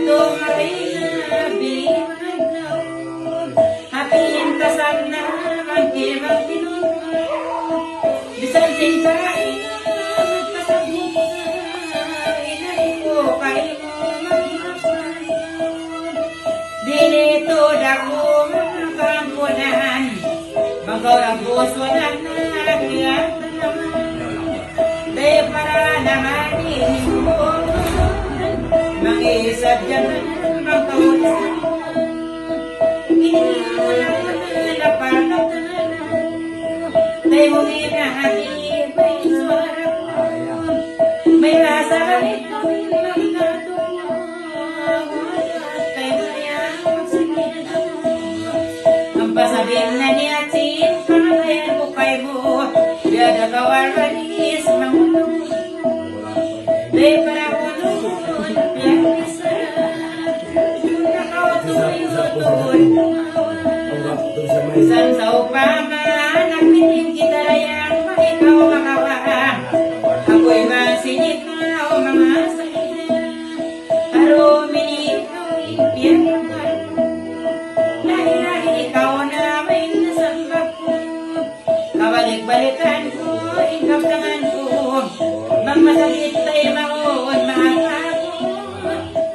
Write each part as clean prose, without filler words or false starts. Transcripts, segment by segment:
Adto maray na biwan na hapin kasam na magkibang tinungan bisan sintaray na magpasabot na inay ko kayo magmapan dinito dako mga kampunan magawang puso na nakiyat de para naman mo mangisap dyan magkaulan hindi mo lang napanap de mo ginahati may suwarap may masalit kami magkatungo kay mayang magsigil ang pasabihin na niya sin kaya bukay mo biada kawal manis mangulong de para ulong yang bisa nakautuloy utol san sa upama nagpiting kita layang ikaw makawa ako'y masinikaw mga salita arumini ikaw impyan dahil ikaw na may nasambak ko kabalik-balikan ko ingkap tangan ko magmasakit tayo maon maaka ko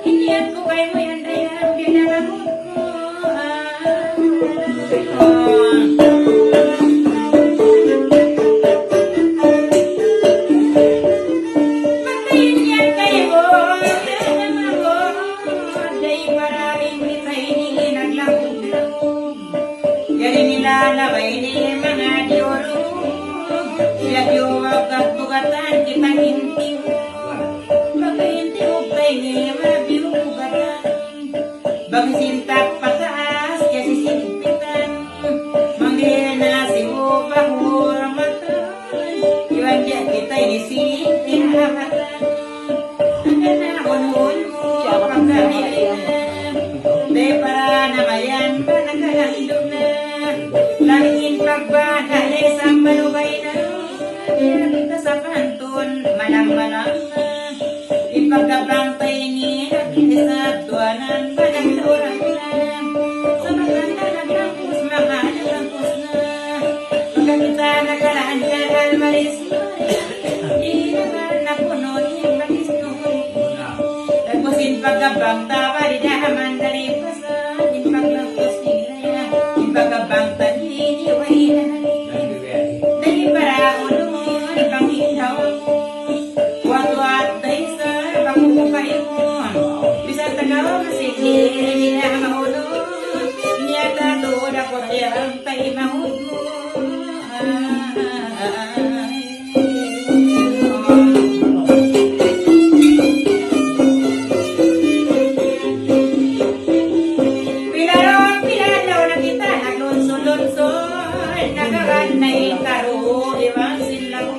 hindihan ko kayo mo yan dayang binagamot ko pagtayin yan kayo yan ako day maraming kita'y naglamog-lamog yan nilalaway ni mga diorog yag-iwag at bugatan kita hinting pagkahinting tayo ni mabiyugatan bagsintak pataas kasi sinigpitan manggil na si upang huramatan iwan diya kita inising tinahamatan ang ganahon mo pagkamilan de para namayan pa nagkalandog na langin pagbadali sa malubay na kita sa pantun malang-malang na ipagkabantay ni sa tuwanan panagdurang na sa maganda nagrangkos mga nagrangkos na pagkakita nagkaraan ka almaris di naman napunod yung nagisnoy nagpusin pagkabang tawa di naman dari pasan yung paglangkos ni Graya yung pagkabang tali di way na dari para ulong pangitaw mo wat-wat tayo sa pangkukay mo bisang tagaw masigil na mahulog niya tatod ako diyang tayo mahulog mo pilaraw na kita naglunso-lunson nagaran na ikaro iwang silang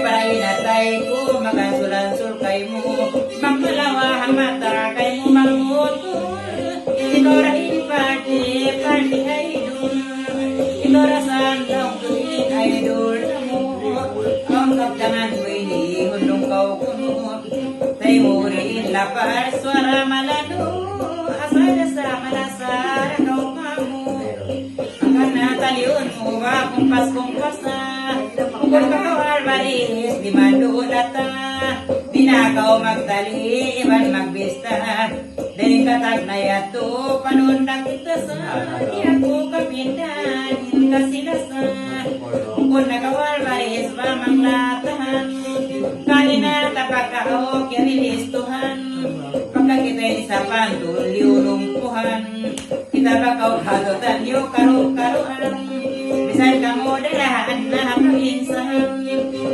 paray natay ko magasulansul kay mo magpalawa ang mata kay mo mangutol itora ipati pandi idol itora sandaw tuwing idol na mo ang kaptangan mo ini hulong kau kuno tay mo rin lapar suara malado asal sa malasar kau kamu akan nataliun mo kumpas-kumpas na kung kakawal balis di mandulata dinagaw magtali iban magbista din katag na yato panundang kita sa iyako kapindan kasilasa kung nakawal balis ba manglatahan kanina tapakao kirilistuhan pagka kita'y sa panduliyulungkuhan kita bakaw hadotan yu karu-karuan bisan kamu darahan na maginsan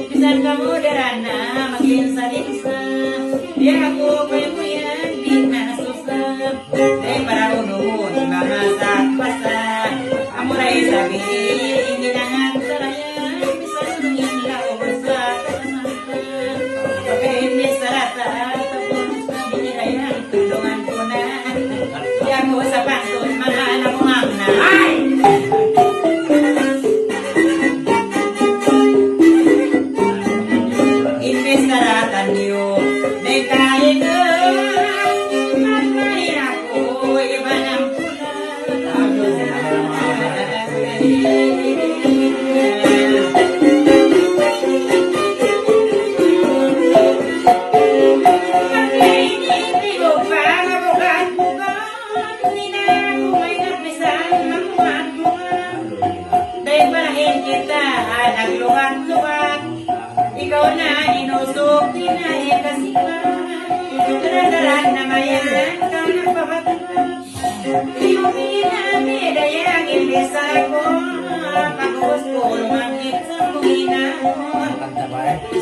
bisan kamu darahan na maginsan-insan di ako kayo mo yan di na susap dahil para unun mga sakpasa amuray sabi hindi na nagsarayan bisan nungin lao sa kasamanta pagkain sarata tapos na binirayan tulungan ko na di ako sa pasun mga anak mo na ay Tangin kita nagluwat-luwat, ikaw na inusok, kinayakasipan. Dadaran na mayan ka nagpapatawag, Iuminami dayang ilisa ko, pagkos ko lumangit sa buhinahon.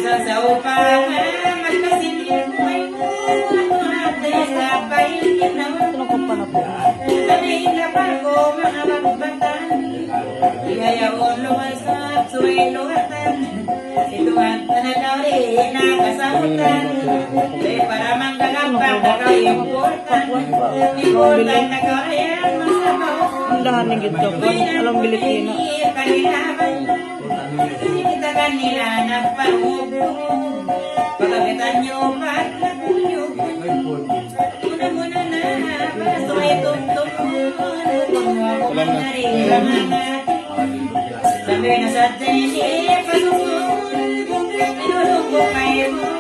Sa saupangan, magkasilip ko ay at sa pailin naman. Sabihin na pa ko mga magbatan, ihayaon lumasap, suway luwatan. Ituan tananaw rin nakasamutan, para manggagampang na kayo important. Important na kayo masabaw. Ang dahan ng gito ko, alam Pilipino. Kita kanila nagpahubog, pagkakitan nyo patlatuyog. Muna na, paso ay tumtumon, kung ako man narilaman natin. Sabi na sa tini, pasusun, tinulog ko kayo mo,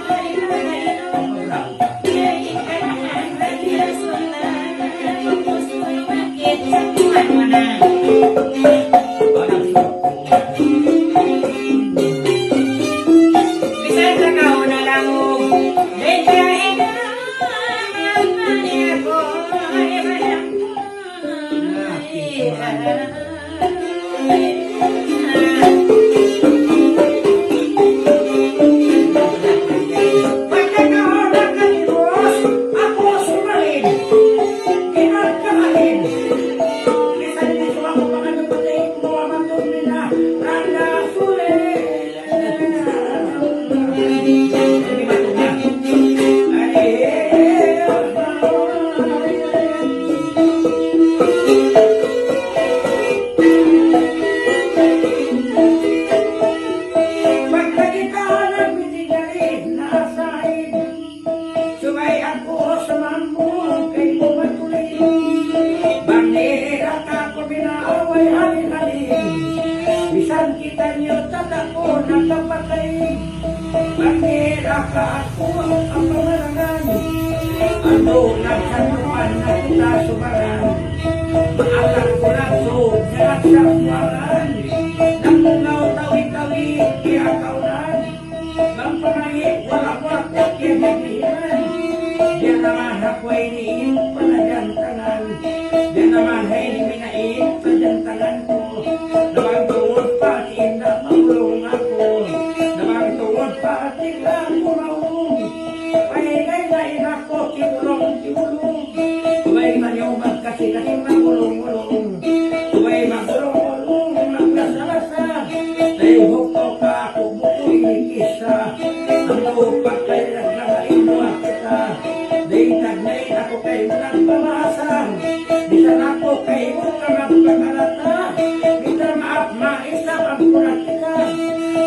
bisan kita nyo tatako nakapatay, bakira ka ako ang pamarangan, ano nagsanuan na kita sumaran, maalat ko lang so jarak sa kuwaran, nakungaw tawi-tawi kaya kaunan, magpangayit wala-wak at kinabihan, diyan naman ako'y niin panagantangan, diyan naman ay niminain panagantangan ko, namang tuwod patin na maulong ako, namang tuwod patin na maulong, pahinay na ako tiwulong, tuway manyumag kasi magulong-ulong, tuway magulong-ulong, magkasalasa, nahihok ko ka ako bukoy nikisa, ang lupak kay naglamain mo kita, ditagnain ako kay munang pamahasan, bisan ako kay munang magpagalata, bisan maap maisap ang punak kita,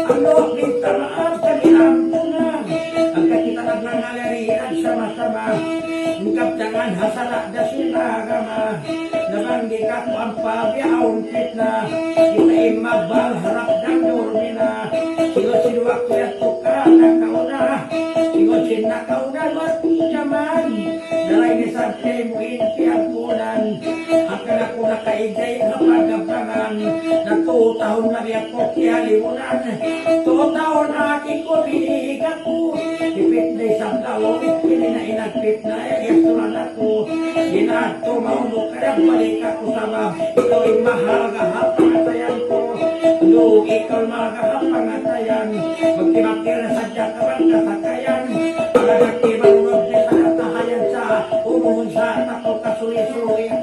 ang loob kita maap kanilang punang, ang kakita nagnangalarihan sama-sama, mengkaptangan hasalak da sila agama, nabanggi ka ko ang pabiyaon kitna, kita imabal harap dan dormina, sigo-sigo ako at tuka na kauna, sigo-sin na kauna mati jaman, dalay ni sante mo inti ang punan, akan ako nakaigay kapagapangan, na 2 taon na rin ako kiyalimunan, 2 taon na aking ko binihigat ko, ipit na isang taon, ipili na inagpit na isunan ako, ginato mauno kaya balik ako sama, ikaw ay mahal kahapangatayan ko, do ikaw mahal kahapangatayan, magtimakil na sadya ka bang kasakayan, pagagaki marunod na sa katahayan sa umuhon sa ako kasulisuyan,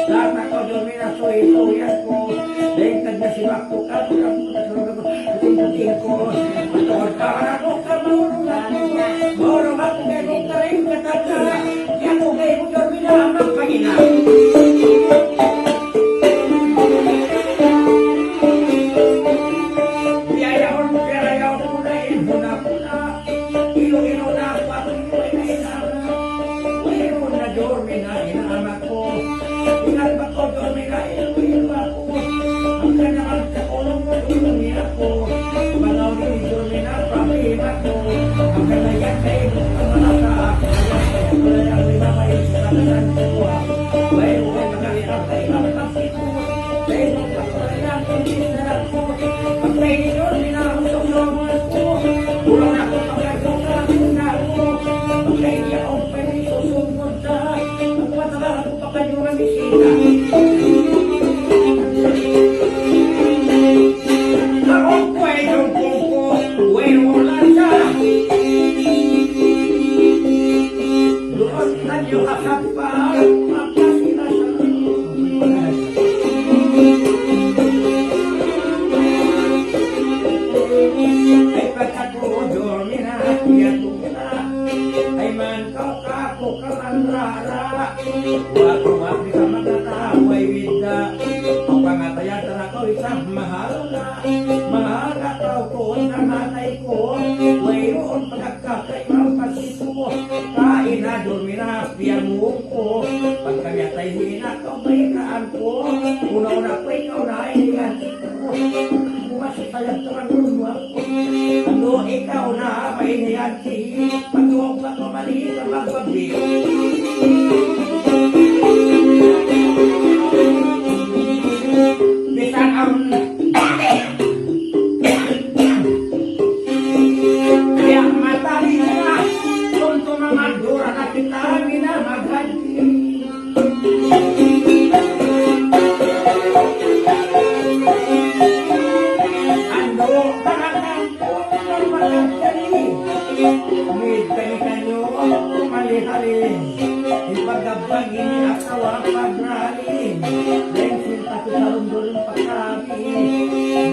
lahat ako doon na sulisuyan ko, dahil nagnasimak ko ka, puting ko, matawad ka ako ka marunod ako kay kong karing katata, kaya ko kay kong dormina ang pagina. Biyayaon mo na inhuna-huna, ilo-ilo na ako akong iloy na inama, ilo na dormina inaamak ko, ingat ba ko dormina ilo-ilo ako, ang kanyang kakulong mo dormi ako, malaw ni dormina pamima ko, ang kanyang kay Baik, bukan kami apa yang kita isang mahal na tao ko, nanay ko, mayroon pagkakailang pasito, kain na, dormi na, piyamong ko, pagkagatay hinakaw, bayikaan ko, una-una ko, ikaw na, ilingan ko, bukas sayang turang mo ako, ano ikaw na, mainihan si, pag-uwag na kumali, sa magbabi. Bisan ang kaya matali na kung tumamagdura na kita minamaghanti. Ando talagang kung magkakali may kanikanyo malihalin ipagabang ini asawa pagralin dahil sinta ko sa rundol pagkabi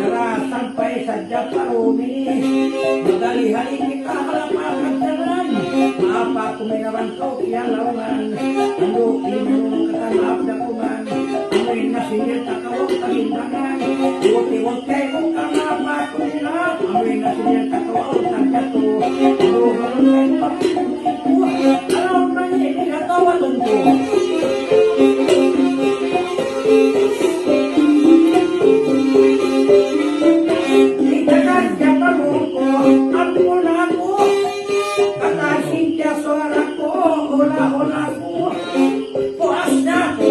narasampay sa Japarumi magalihalin kita halapagad jalan maapa kuminawan ko kiyalawan ano inong katanap na kuman amoy nasinil takawag kalindangan uti-uti kong kamapa kuminap amoy nasinil takawag tagyato ano alam man hindi natawalan ko ikakat Japarumi ko at mula ko katasin siya suara ko hula-hula ko puas na ko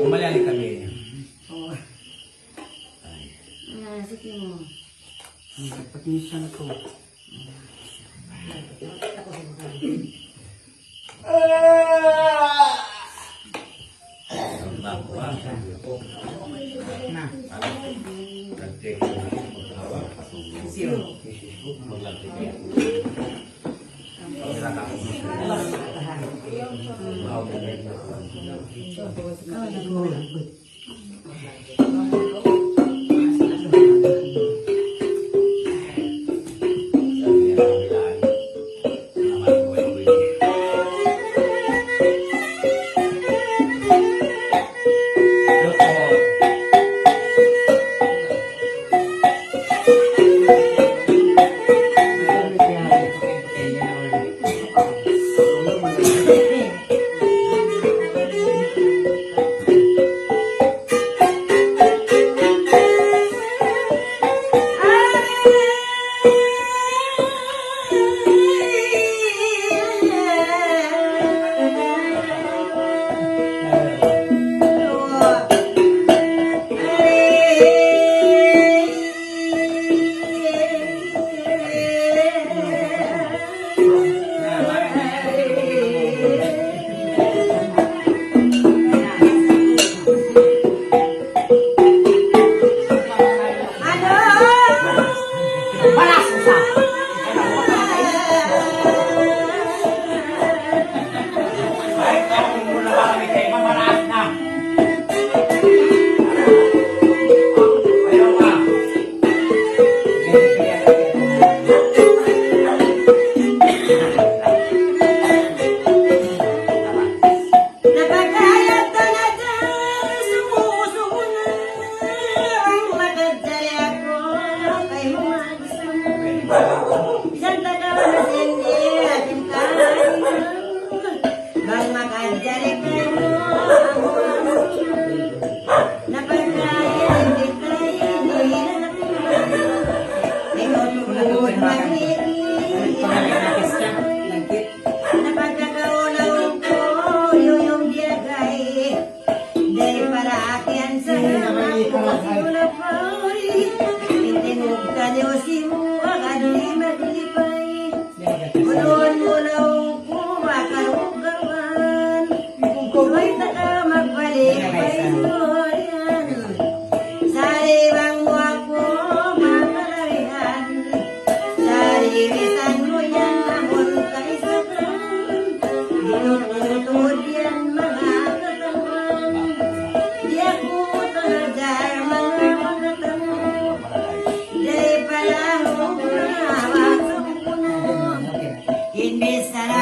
umalayali kami Sige mo. patisan ko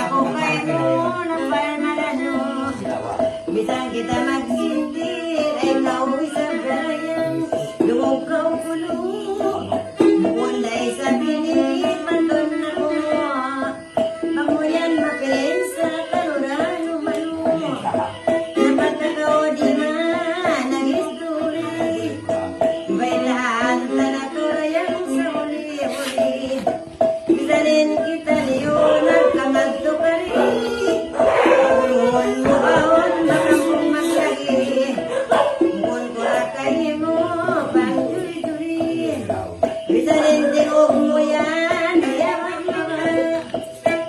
ako kayo na palmalano. Bisang kita magsindir, ay ikaw isang bayang lumaw kau pulo. Mulay sa binit, mandun na mo. Mamuyan mapilin sa kaluran umalo. Napatakaw di man ang history. Bailaan tanakurayang sa uli-uli. Bisanin kita niyo nagkamadto ka rin. Pagulungan mo baon baka mong maglagi. Mukon ko rakay mo pang turi-turi. Bisanin tingog mo yan ayawan mga.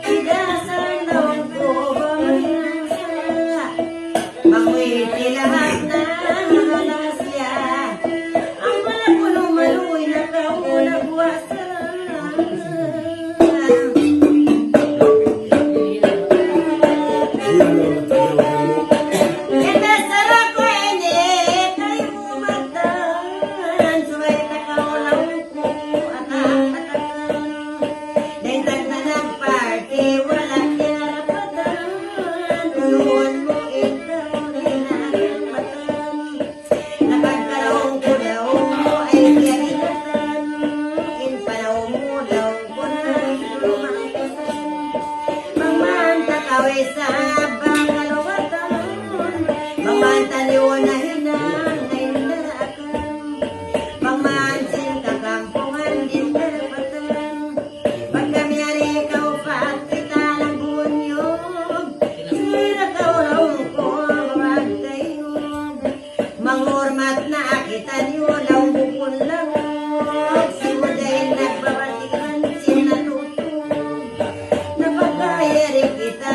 Idasan daw ko bamanasa. Mangwiti lahat na mga lasya. Ang wala ko lumaluoy na kaunagwasa. Sa Bangalawatan, mamantaliw na hinang na indarakan, pamansin kakampungan din darapatan, pagkamiyari ikaw pa kita ng bunyog, sila kaulaw ko mawagtayog, mangurmat na kita niyo law bukon langog, simuday nagbabatikan sinatutog, napagkayari kita.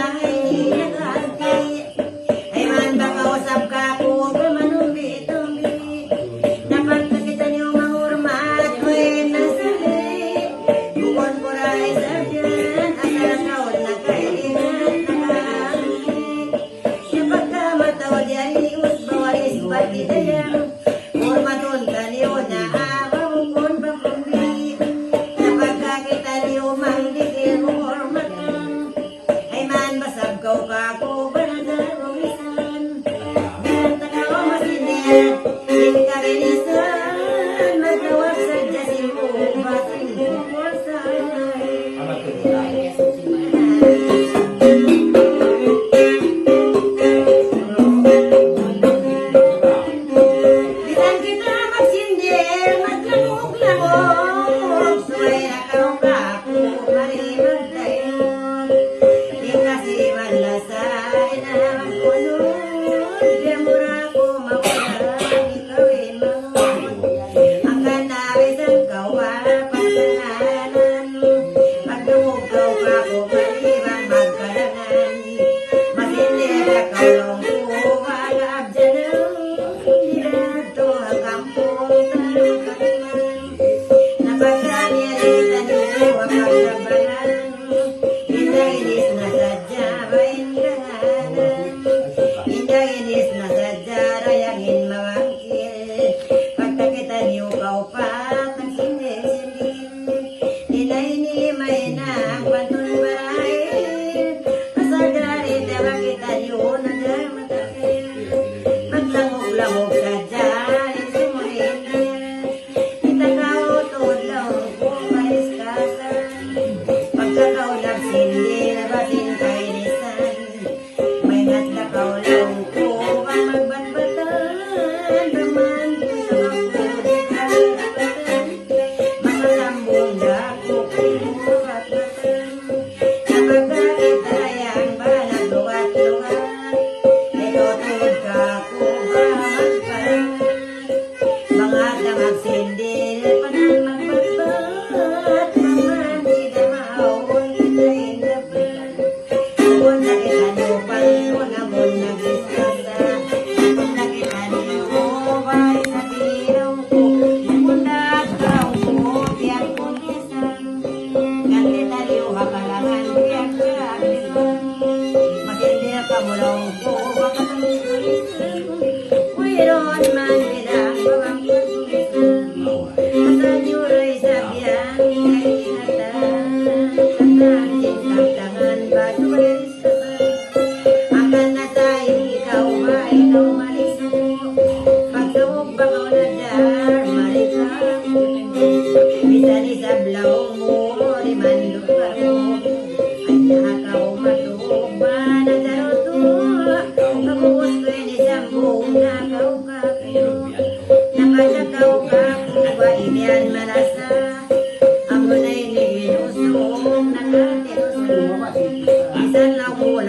Tangan batu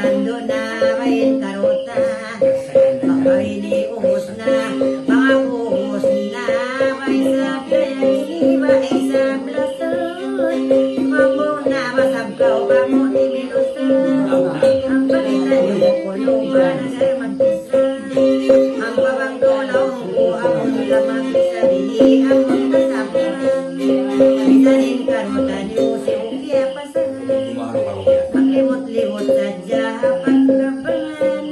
Rolando na may karutan. Baka iniubos na, mga ubos na. May sablay, iba ay sablasan. Mamong na masabkaw, kamot imilusan. Ang palitan yung kulungan na sa'yo magpisan. Ang babang dolaw ko, amon lamang sa bili, amon kasabuhan. Bisanin karutan yung siya pasan. Maglimot-limot sa jahapan labangan.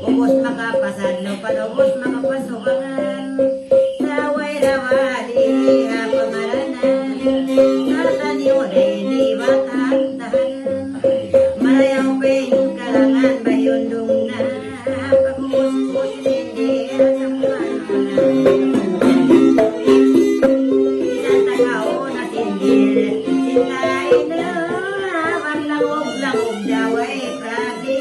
Ubos makapasan, no palubos makapasukangan. Saway rawali, pamaranan. Natan yun ay di batahan-tahanan. Malayaw pa yung kalangan, bayundong na. Pag-ubos-ubos, hindi sa pamanan. Isang tagao na sindir, sinay na. Langog-langog jaway, prabi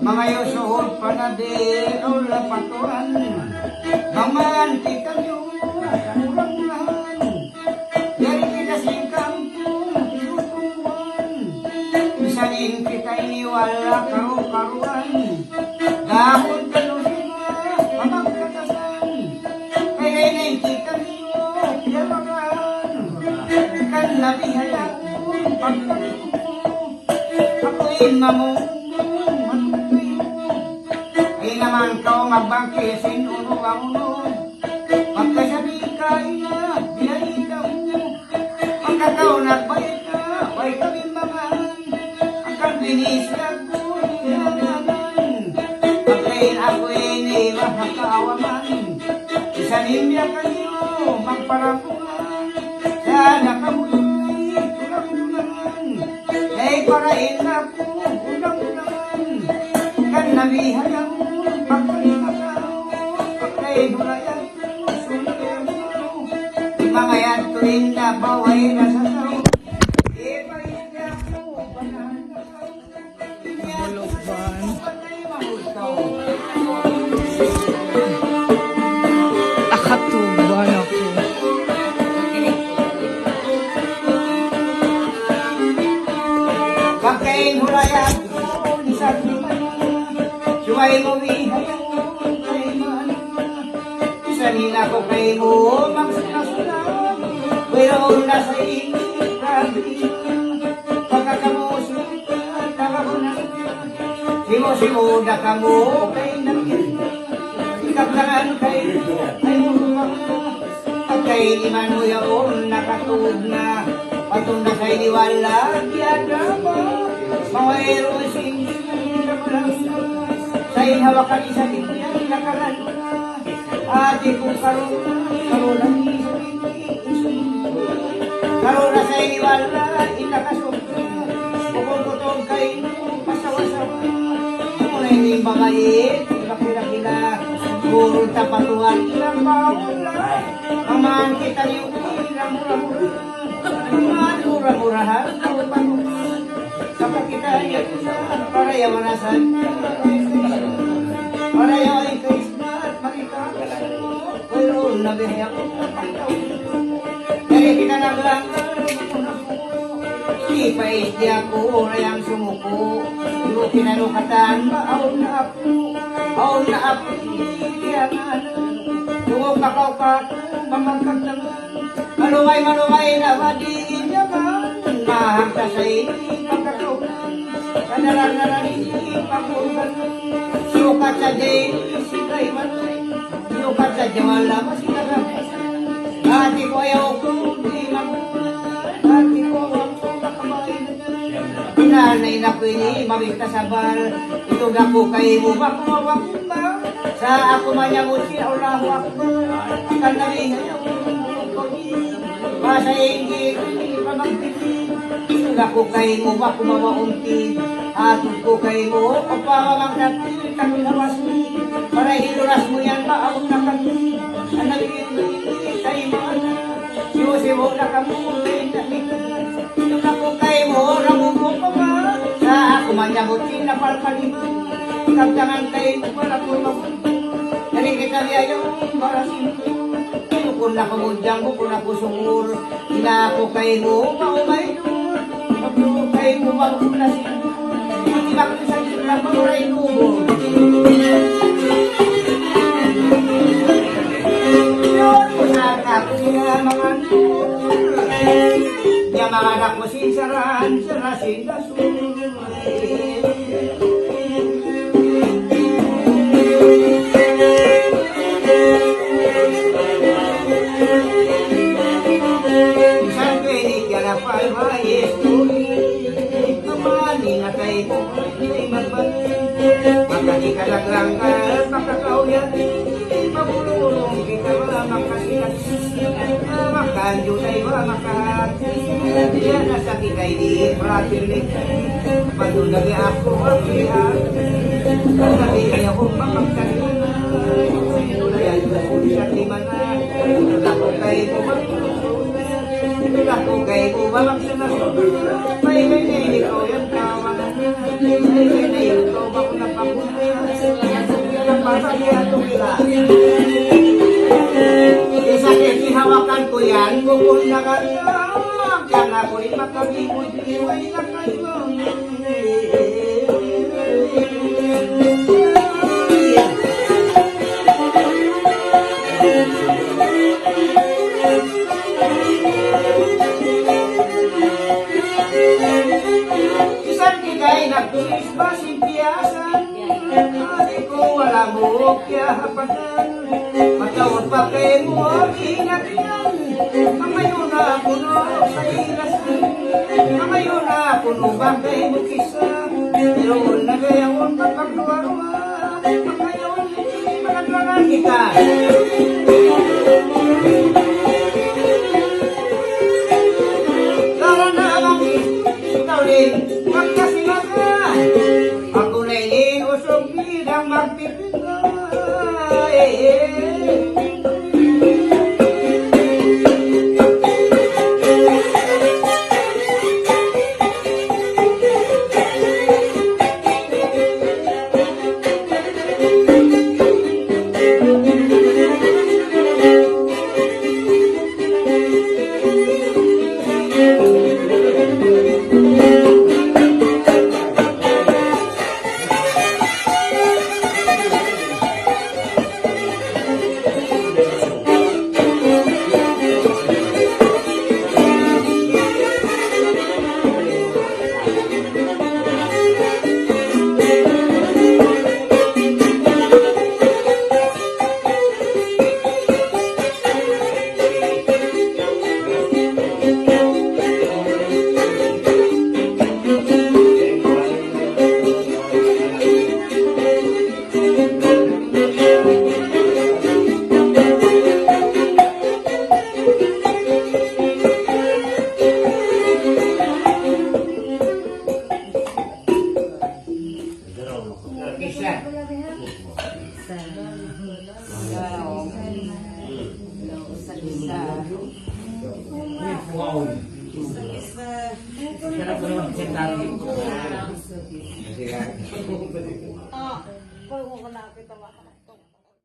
Mga yusuhol panadil o lapatuan. Maman kita nyo, kurang-kurang. Dari kita sing kampung, tinutuan. Misalin kita ini wala karu-karuan. Dahon kalusima, pamagkatasan. Kaya kita nyo, pinamagan. Kan nabihayan, pagkakito. Ako'y mamong. Naman kau magbangkisin uno ang uno. Pagkasabi ka ina, biyay ka mo. Pagkataw nagbay ka, way kami maman. Ang kambinis ako, hinaman. Pagkain ako ini, mahakawaman. Isanimya kayo, magparapungan. Sana kamuloy, tulang-tulangan. Kay parain ako, ulang-ulangan. Kan nabihan ako. Mga yan tuwing na baway na sa tao. Akatuban ako. Pagkain hulayan ko, isang liman. Suway mo Kanin ako kay mo, magsunasulang, mayroon na sa inyo, pagkakamusin, kakabunan, simo-simo na kamo, kay namin, ikagdangan kay mo, at kay iman mo yaon, nakatulog na, patong na kay niwala, biyada mo, mawairo sing, sa inhawakan isa din yan, nakaran na, ate kong karoon ang karoon na sa iniwala, inakasok, puputong kayo, pasawa-sawa, muna hindi mabait, makila-kila, puro tapatuan, ilang mawala, amaan kita yung ilang mura-mura, amaan mura-murahan, kapag kita yung para yamanasan, para yung Christmas, makita, mayroon na bihay ako, kaya kita naglanggar, di pa isdi ako, rayang sumuko, yung kinanukatan, maaon na ako, kaya nga, tungog kakaw-kato, mamagkag naman, maluway na madiin naman, mahangka sa ini, pagkakaunan, kanaran-naran, pagkugan, sukat sa day, sikay manay, sukat sa jawala, masikagam, ati ko ayaw ko, di magunan, ati ko ayaw ko, kakabain na nanay na pwede, mabigta sa bar, ito na po kayo mo, bakumawak ba? Sa ako manyangusin, Allahu Akbar, akan nalihay ako, masay hindi pa magpipin, ito na po kayo mo, bakumawauntin, atod ko kayo mo, o pamamang natin, kami nawasni, para hiluras mo yan, maawag na kami, anak yung tayo mana, siwo-siwo na kamutin, ito na po kayo mo, ramumo pa ba, sa ako manyangusin, napalpaliman, nagdangan kayo mo, para po mabuntong, dali kita liyayaw, marasin ko, kung nakamudyang ko, kung nakusungur, ina ako kayo mo, maumay doon, pagluto kayo mo, magulasin, hindi ba ko sa lang mamuray mo, yun ko sa ako nga mga nul, niya mga anak mo sinsaran, sarasin na kalaglangan, makakauyan, mabulong kita ba, makasikat, makanyo tayo ba, makahat, yan nasa kitay di, pratilik, padunagi ako, makihat, sabi kaya kong mamagkaliman, yan ako sa lima na, ako kayo ko magpulong, ako kayo ko mamagsanasok, may ikaw yan kawan, may ikaw ba ko napapunta, isakit hawakan ko yan, bukod na kanya, kaya ko rin makagibod-iway na kayo. Isang kikay nagtulis ba simpiyasan, ari ko wala mo kaya hapakan, matawad pa kayo mo, ingat yan, kamayo na puno sa ilasan, kamayo na puno ba kayo mo kisa, pero na gayawon kapagluwa-luwa, kamayo magaglaran kita. Lara na abang ikaw rin, magkasilaga, ako na iniusog bidang magpipigay. Isa. Wow. Sarap ko naman sa tali. Ah, pag mo ko nakita